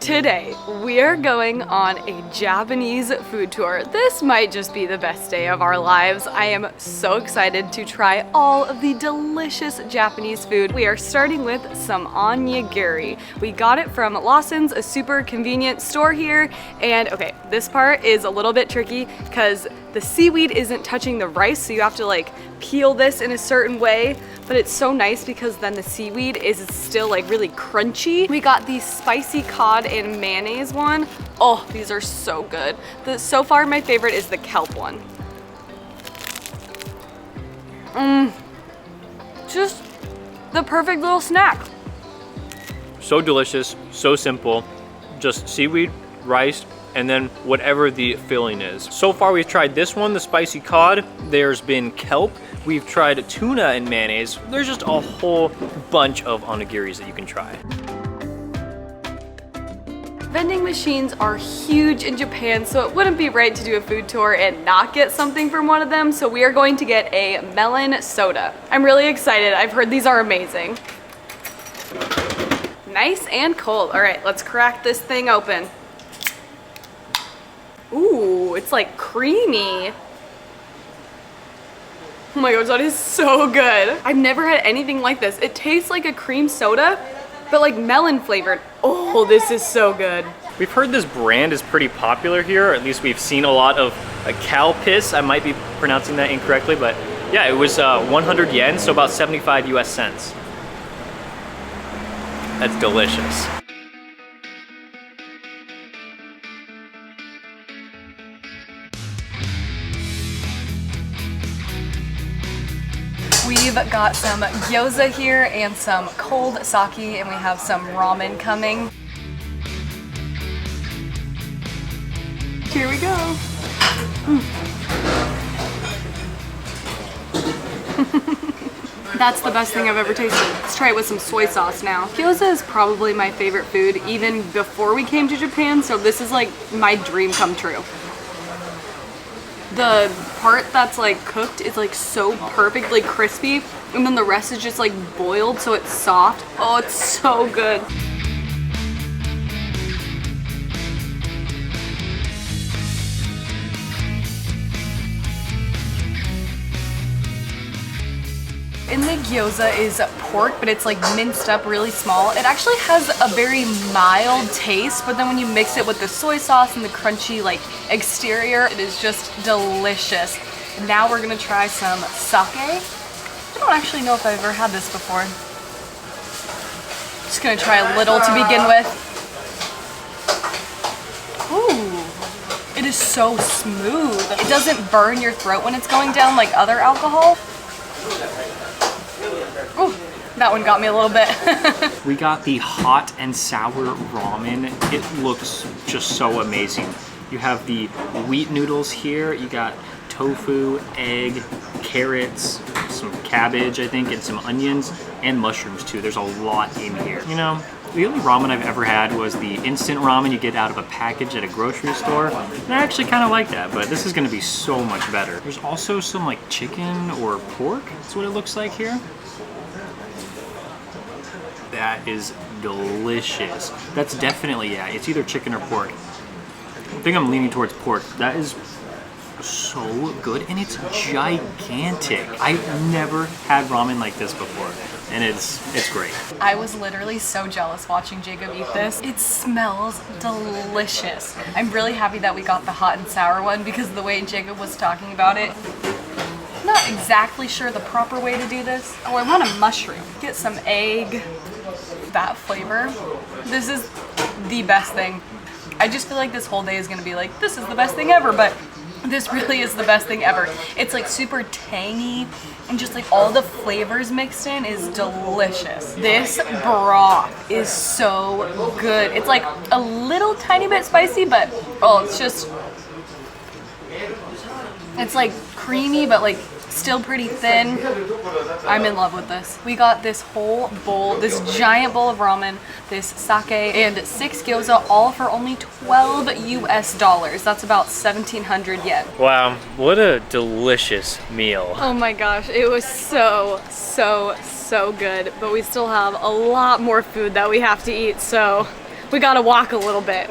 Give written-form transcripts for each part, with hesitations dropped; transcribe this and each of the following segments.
Today, we are going on a Japanese food tour. This might just be the best day of our lives. I am so excited to try all of the delicious Japanese food. We are starting with some onigiri. We got it from Lawson's, a super convenient store here. And okay, this part is a little bit tricky because the seaweed isn't touching the rice, so you have to like peel this in a certain way. But it's so nice because then the seaweed is still like really crunchy. We got the spicy cod and mayonnaise one. Oh, these are so good. So far my favorite is the kelp one. Just the perfect little snack. So delicious, so simple. Just seaweed, rice, and then whatever the filling is. So far we've tried this one, the spicy cod. There's been kelp. We've tried tuna and mayonnaise. There's just a whole bunch of onigiris that you can try. Vending machines are huge in Japan, so it wouldn't be right to do a food tour and not get something from one of them. So we are going to get a melon soda. I'm really excited. I've heard these are amazing. Nice and cold. All right, let's crack this thing open. Ooh, it's like creamy. Oh my gosh, that is so good. I've never had anything like this. It tastes like a cream soda, but like melon flavored. Oh, this is so good. We've heard this brand is pretty popular here, or at least we've seen a lot of cow piss. I might be pronouncing that incorrectly, but yeah, it was 100 yen, so about 75 US cents. That's delicious. We've got some gyoza here and some cold sake, and we have some ramen coming. Here we go. That's the best thing I've ever tasted. Let's try it with some soy sauce now. Gyoza is probably my favorite food even before we came to Japan, so this is like my dream come true. The part that's like cooked is like so perfectly crispy, and then the rest is just like boiled so it's soft. Oh, it's so good. In the gyoza is pork, but it's like minced up really small. It actually has a very mild taste, but then when you mix it with the soy sauce and the crunchy like exterior, it is just delicious. And now we're gonna try some sake. I don't actually know if I've ever had this before. Just gonna try a little to begin with. Ooh, it is so smooth. It doesn't burn your throat when it's going down like other alcohol. Ooh, that one got me a little bit. We got the hot and sour ramen. It looks just so amazing. You have the wheat noodles here. You got tofu, egg, carrots, some cabbage, I think, and some onions, and mushrooms too. There's a lot in here. You know, the only ramen I've ever had was the instant ramen you get out of a package at a grocery store. And I actually kind of like that, but this is gonna be so much better. There's also some like chicken or pork. That's what it looks like here. That is delicious. That's definitely, yeah, it's either chicken or pork. I think I'm leaning towards pork. That is so good, and it's gigantic. I've never had ramen like this before, and it's great. I was literally so jealous watching Jacob eat this. It smells delicious. I'm really happy that we got the hot and sour one because of the way Jacob was talking about it. I'm not exactly sure the proper way to do this. Oh, I want a mushroom. Get some egg. That flavor. This is the best thing. I just feel like this whole day is gonna be like, this is the best thing ever, but this really is the best thing ever. It's like super tangy and just like all the flavors mixed in is delicious. This broth is so good. It's like a little tiny bit spicy, but oh, it's like creamy, but like still pretty thin. I'm in love with this. We got this whole bowl, this giant bowl of ramen, this sake, and 6 gyoza, all for only $12 US. That's about 1,700 yen. Wow, what a delicious meal. Oh my gosh, it was so good. But we still have a lot more food that we have to eat, so we gotta walk a little bit.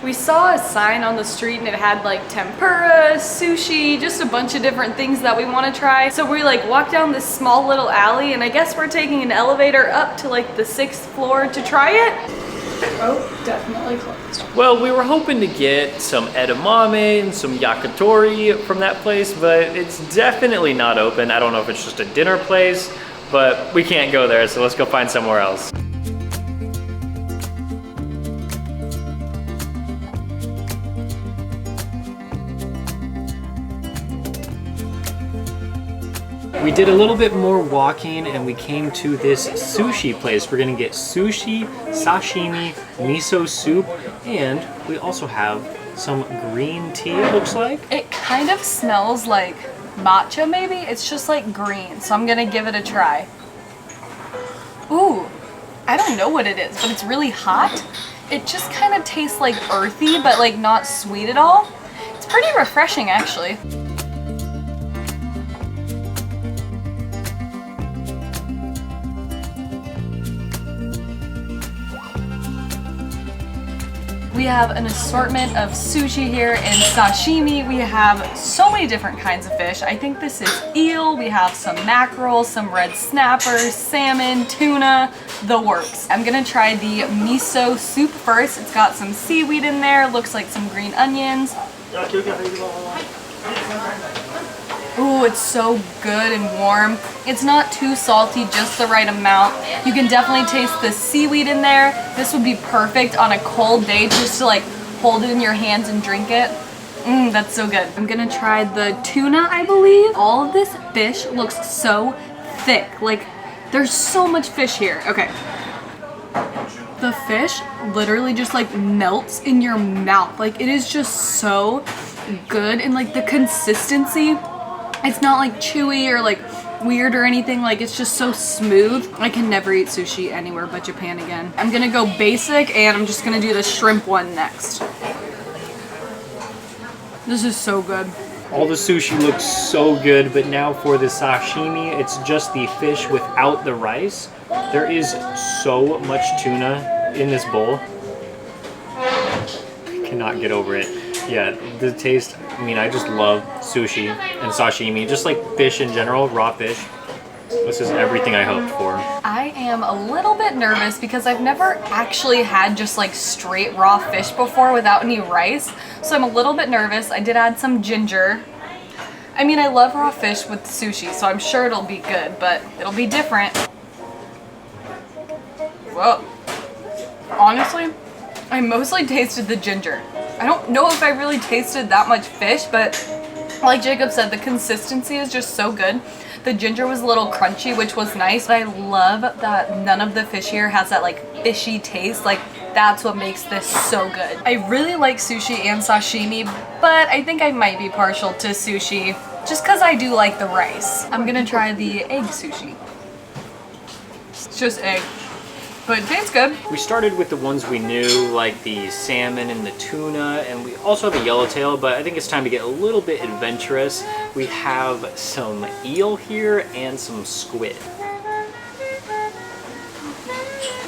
We saw a sign on the street and it had like tempura, sushi, just a bunch of different things that we want to try. So we like walked down this small little alley and I guess we're taking an elevator up to like the 6th floor to try it. Oh, definitely closed. Well, we were hoping to get some edamame and some yakitori from that place, but it's definitely not open. I don't know if it's just a dinner place, but we can't go there, so let's go find somewhere else. We did a little bit more walking and we came to this sushi place. We're gonna get sushi, sashimi, miso soup, and we also have some green tea, it looks like. It kind of smells like matcha maybe. It's just like green, so I'm gonna give it a try. Ooh, I don't know what it is, but it's really hot. It just kind of tastes like earthy, but like not sweet at all. It's pretty refreshing actually. We have an assortment of sushi here and sashimi. We have so many different kinds of fish. I think this is eel. We have some mackerel, some red snappers, salmon, tuna, the works. I'm gonna try the miso soup first. It's got some seaweed in there, looks like some green onions. Ooh, it's so good and warm. It's not too salty, just the right amount. You can definitely taste the seaweed in there. This would be perfect on a cold day just to like hold it in your hands and drink it. That's so good. I'm gonna try the tuna, I believe. All of this fish looks so thick. Like, there's so much fish here. Okay. The fish literally just like melts in your mouth. Like, it is just so good, and like the consistency, it's not like chewy or like weird or anything. Like, it's just so smooth. I can never eat sushi anywhere but Japan again. I'm gonna go basic and I'm just gonna do the shrimp one next. This is so good. All the sushi looks so good, but now for the sashimi, it's just the fish without the rice. There is so much tuna in this bowl. I cannot get over it. Yeah, the taste, I mean, I just love sushi and sashimi, just like fish in general, raw fish. This is everything I hoped for. I am a little bit nervous because I've never actually had just like straight raw fish before without any rice. So I'm a little bit nervous. I did add some ginger. I mean, I love raw fish with sushi, so I'm sure it'll be good, but it'll be different. Whoa. Honestly, I mostly tasted the ginger. I don't know if I really tasted that much fish, but like Jacob said, the consistency is just so good. The ginger was a little crunchy, which was nice. But I love that none of the fish here has that like fishy taste. Like, that's what makes this so good. I really like sushi and sashimi, but I think I might be partial to sushi just because I do like the rice. I'm gonna try the egg sushi. It's just egg. But it tastes good. We started with the ones we knew, like the salmon and the tuna, and we also have a yellowtail, but I think it's time to get a little bit adventurous. We have some eel here and some squid.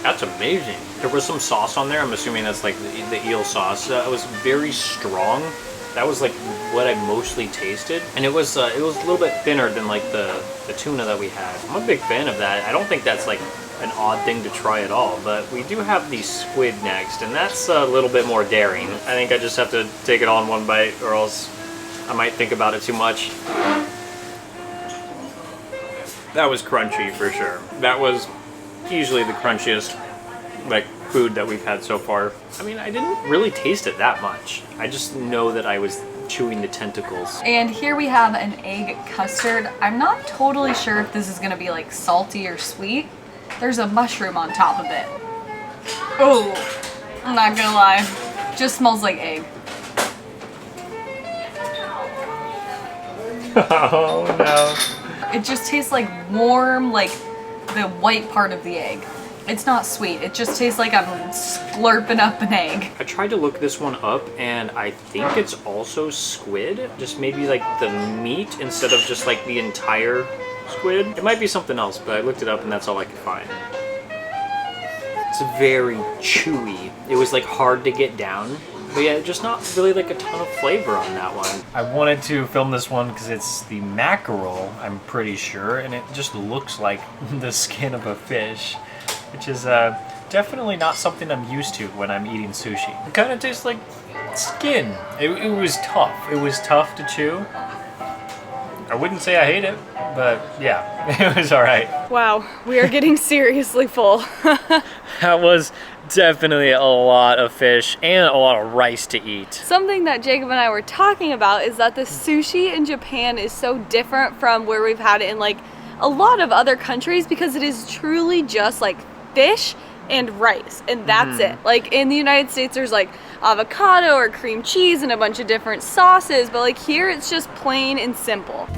That's amazing. There was some sauce on there. I'm assuming that's like the eel sauce. It was very strong. That was like what I mostly tasted, and it was a little bit thinner than like the tuna that we had. I'm a big fan of that. I don't think that's like an odd thing to try at all, but we do have the squid next, and that's a little bit more daring. I think I just have to take it all in one bite, or else I might think about it too much. That was crunchy for sure. That was easily the crunchiest like food that we've had so far. I mean, I didn't really taste it that much. I just know that I was chewing the tentacles. And here we have an egg custard. I'm not totally sure if this is gonna be like salty or sweet. There's a mushroom on top of it. Oh, I'm not gonna lie. Just smells like egg. Oh no. It just tastes like warm, like the white part of the egg. It's not sweet. It just tastes like I'm slurping up an egg. I tried to look this one up, and I think it's also squid. Just maybe like the meat instead of just like the entire squid. It might be something else, but I looked it up and that's all I could find. It's very chewy. It was like hard to get down. But yeah, just not really like a ton of flavor on that one. I wanted to film this one because it's the mackerel, I'm pretty sure, and it just looks like the skin of a fish, which is definitely not something I'm used to when I'm eating sushi. It kind of tastes like skin. It was tough. It was tough to chew. I wouldn't say I hate it, but yeah, it was all right. Wow, we are getting seriously full. That was definitely a lot of fish and a lot of rice to eat. Something that Jacob and I were talking about is that the sushi in Japan is so different from where we've had it in like a lot of other countries, because it is truly just like fish and rice, and that's it. Like in the United States there's like avocado or cream cheese and a bunch of different sauces, but like here it's just plain and simple.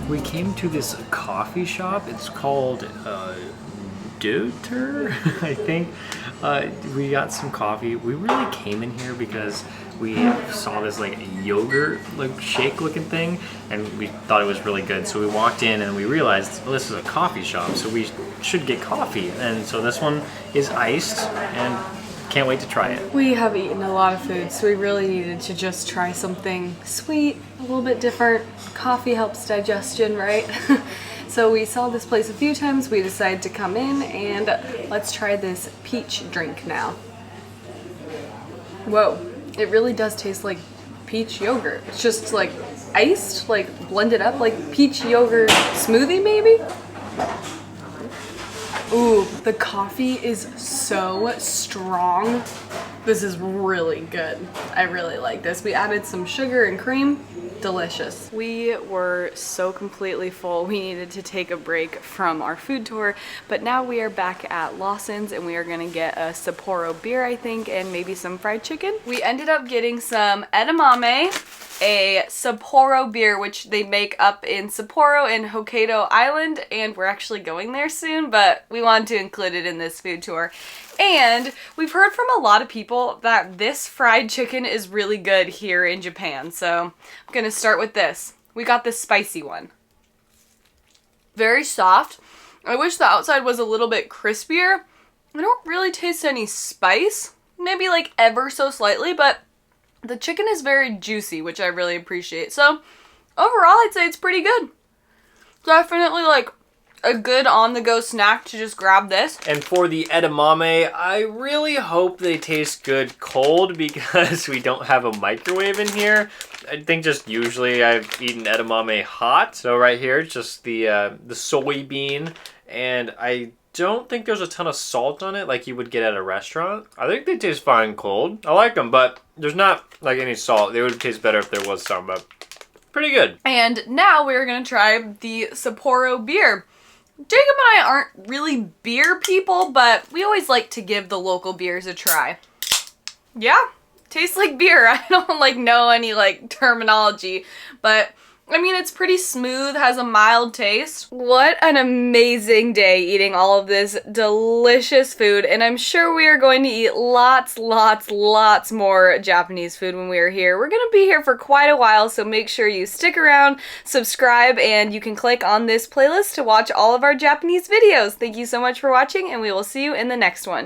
We came to this coffee shop. It's called Doter, I think. We got some coffee. We really came in here because we saw this like yogurt like shake looking thing, and we thought it was really good. So we walked in and we realized, well, this is a coffee shop, so we should get coffee. And so this one is iced, and can't wait to try it. We have eaten a lot of food, so we really needed to just try something sweet, a little bit different. Coffee helps digestion, right? So we saw this place a few times. We decided to come in and let's try this peach drink now. Whoa, it really does taste like peach yogurt. It's just like iced, like blended up, like peach yogurt smoothie maybe? Ooh, the coffee is so strong. This is really good. I really like this. We added some sugar and cream. Delicious. We were so completely full. We needed to take a break from our food tour, but now we are back at Lawson's and we are gonna get a Sapporo beer, I think, and maybe some fried chicken. We ended up getting some edamame, a Sapporo beer, which they make up in Sapporo in Hokkaido Island, and we're actually going there soon, but we wanted to include it in this food tour. And we've heard from a lot of people that this fried chicken is really good here in Japan, so I'm gonna start with this. We got this spicy one. Very soft. I wish the outside was a little bit crispier. I don't really taste any spice, maybe like ever so slightly, but the chicken is very juicy, which I really appreciate. So overall, I'd say it's pretty good. Definitely like a good on-the-go snack to just grab this. And for the edamame, I really hope they taste good cold because we don't have a microwave in here. I think just usually I've eaten edamame hot. So right here, it's just the soybean, and I don't think there's a ton of salt on it like you would get at a restaurant. I think they taste fine cold. I like them, but there's not like any salt. They would taste better if there was some, but pretty good. And now we're gonna try the Sapporo beer. Jacob and I aren't really beer people, but we always like to give the local beers a try. Yeah, tastes like beer. I don't like know any like terminology, but I mean, it's pretty smooth, has a mild taste. What an amazing day eating all of this delicious food, and I'm sure we are going to eat lots more Japanese food when we are here. We're gonna be here for quite a while, so make sure you stick around, subscribe, and you can click on this playlist to watch all of our Japanese videos. Thank you so much for watching, and we will see you in the next one.